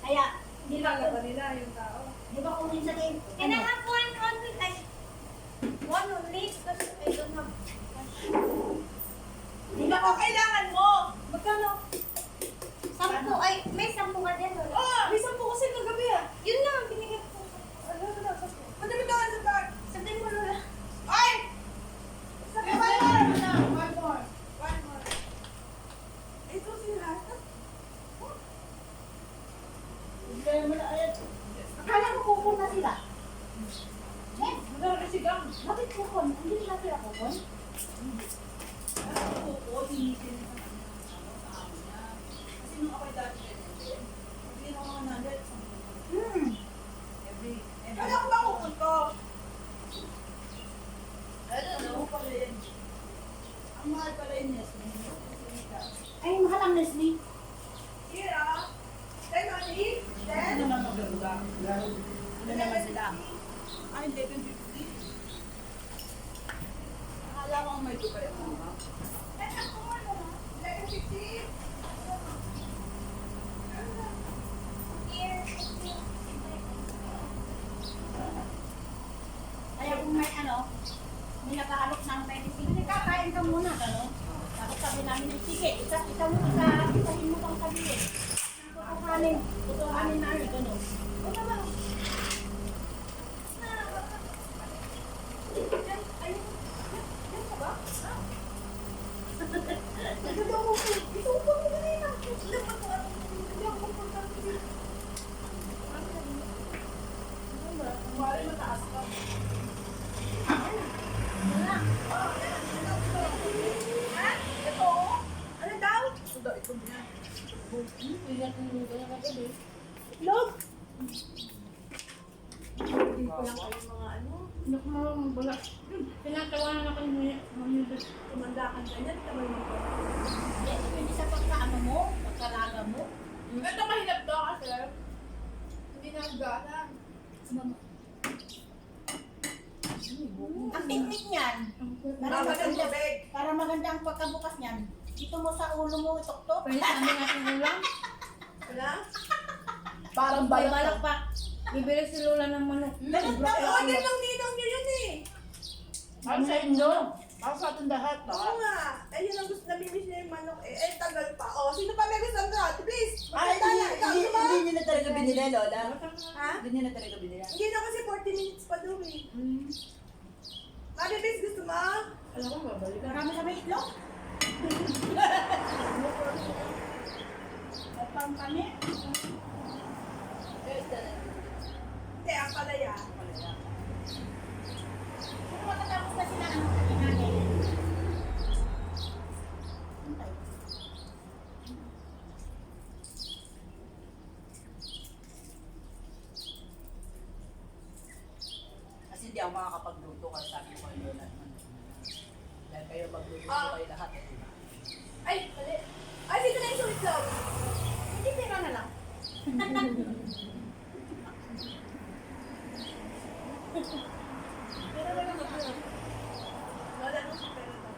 Kaya, di ba ko nila yung tao? Di ba kung minsan kayo? Can I have one only? Like, one only? Because I don't have. Di ba ko Kailangan mo! Magkano? 10. Ay, may 10 ka din. may 10 kasi kagabi ah. Yun lang, binigyan ko. Ano na, madami ka sa tag. Sabihin mo na. Ay! Sabi ba yun? One more. Ito sila. Akala ko pupunta sila. Eh, wala kasi gang. Bakit pupun? Hindi nila sila pupun? Pupun, hinitin sa kasi nung ako'y dati hindi na mga nandat. Kaya ko ba pupunta? Ano pala yun? Ang mahal pala yun, Nestle. Ay, mahal ang Nestle. Yeah. Ano naman maganda? Ano naman sila? Ay, hindi. 50. Akala ko may tuba yung mga. Ako ano? 1150. Kaya kung may ano, may nakaalok ng 25, kakain ka muna, gano'n? Tapos sabi namin, sige, isa mo pang sabihin. Tutuhanin namin, gano'n. O naman. Yan ka ba? Nagagawa mo ko. Ito ko mo ganyan. Hindi ako komportable dito. Bari mataas ka. Wala. Ha? Ito? Ano daw? Ito niya. Log! Hindi ko lang kayo mga ano. Hindi ko mga bala. Tinatawanan ako ng mga tumandakan ganyan. Tamay mo ko. Hindi sa pagkaano mo, pagkalaga mo. Ito mahilap to kasi. Hindi na gana. Ang technique niyan. Para maganda ang pagkabukas niyan. Dito mo sa ulo mo itok-tok. Pwede sa amin natin ulam. Wala? Parang balak pa. Bibili si Lola ng manok. Order lang ninang niya yun eh. Para sa inyo. Para sa ating lahat. Oo nga. Ayun ang gusto namimiss niya yung manok eh. Eh, tagal pa. O, sino pa may gusto ng rat? Please. Hindi niyo na talaga binili, Lola? Ha? Hindi niyo na talaga binili? Hindi na kasi 40 minutes pa daw eh. Mami, please, gusto mo? Alam ko, babalikan. Marami sa may itlog? At pang kami? Hindi, ang palaya. Kung matatapos na sila ang natin. Kasi hindi ako makakapagluto kasi sabi ko kayo, Lola. Dahil kayo magluto kayo lahat. Ay, mali. Ay, dito na yung sulit lang. Hindi, pera na lang. Pera na lang ako. Wala na siya pera na.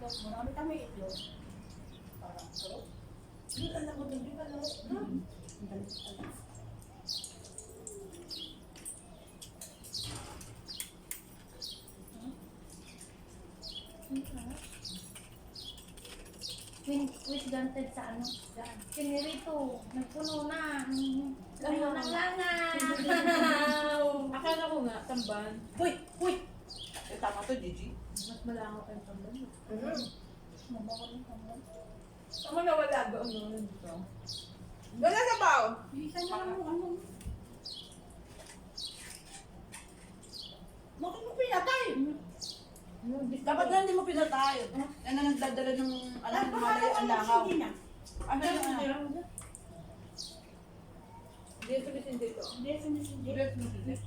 Marami kami itlog. Parang sarap. Yung alam mo din, yung alam mo. Ang galit. Wish granted sa ano. Sinirito. Nagpuno na. Ayaw ng langaw. Akala ko nga, tamban. Uy! Uy! Eh, tama to, Gigi. Mas malangaw pa yung tamban. Mabaho ng kamay. Tama na wala doon dito. Wala sa bao. Bilisan na lang ano. Bakit mo pinatay? Dapat na hindi mo pinatay. Yan na nagdadala ng alam ng malay ang langaw. Ano na? Dito bisin dito. Hindi.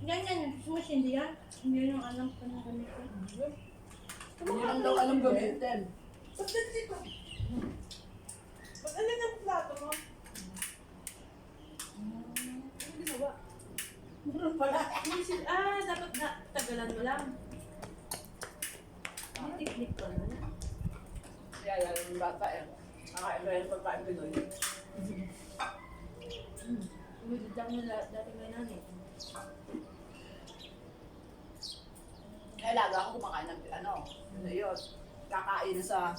Yan. Sumusindi yan. Hindi yung alam ko na ganito. Hindi lang daw alam gamitin. Ba't dito? Ba't alin ang plato mo? Ano ginawa? Meron pala. Dapat na tagalan mo lang. Tiklik ko na. Kaya yan yung bata eh. Kakain na yung pagkain Pinoy. Umididang nila dati may nanay. Kaya laga ako kumakain ng ano yun. Kakain sa...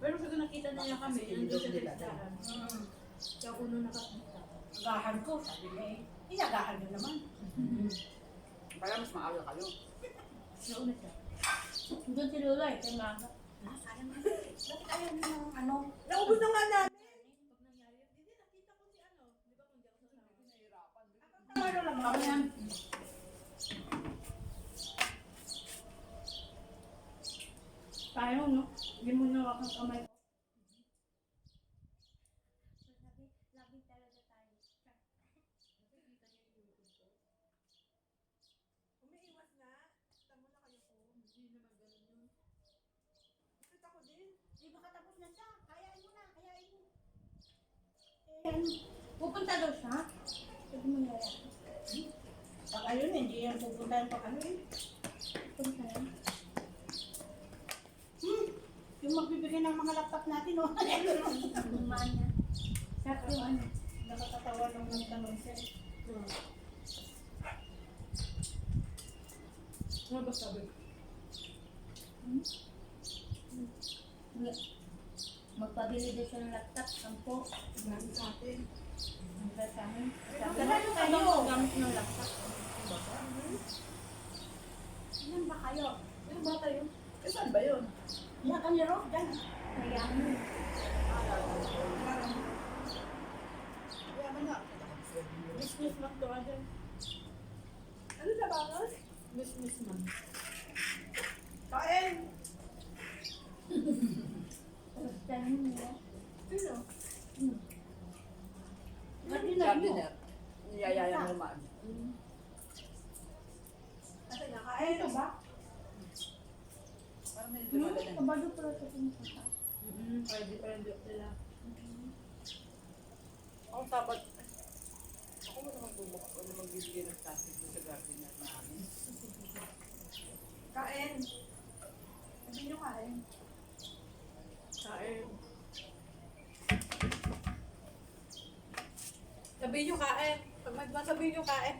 Pero pag nakita na niya kami, nandun sa listahan. Siya uno nakakita. Agahan ko. Sabi niya eh. Inagahan niyo naman. Para mas maaga kayo. Nauna siya. Doon si Lola eh. Kay Maga. Ayaw mo. Bakit ayaw mo ng ano? Naubos na nga namin. Pag nangyari yun, hindi nakita ko si ano. Di ba kung di ako sasama? Ano lang ako yan? Tayo, no? Hindi mo nawak ang kamay ko. Labi talaga tayo. Umiiwas na. Tama na kayo po. Hindi naman ganun yun. Bakit ako din? Di ba katapos na siya? Kayain mo na, kayain mo. Pupunta daw siya? Sabi mo na yan. Pag ayun, hindi yan pupuntahan pag ano eh. Pupunta yan. Yung magbibigay ng mga laptop natin, oh. Lumaan niya. Sarap yung ano. Nakakatawa nung nagtanong siya. Ano ba sabi? Magpabili din siya ng laptop. 10. Dami sa atin. Hanggang sa amin. Kailan kayo gamit ng laptop? Ilan ba kayo? Ano ba tayo? Eh, saan ba yun? Yan ka ni Rob, dyan. Kaya mo. Kaya man nga. Business man to agad. Ano na bangas? Business man. Kain! Tapos tanin niya. Sino? Gardiner mo. Gardiner. Niyayaya mo kumaan. Kasi nakain. Ito ba? Parang medyo magaling. Kabado pala ito pinagkata. Pwede sila. Ako dapat... Ako mo naman bumuk. Ano magbibigay ng plastic sa Gardiner namin. Kain. Sabi nyo kain. Kain. Sabihin nyo kain. Pag magmasabihin nyo kain.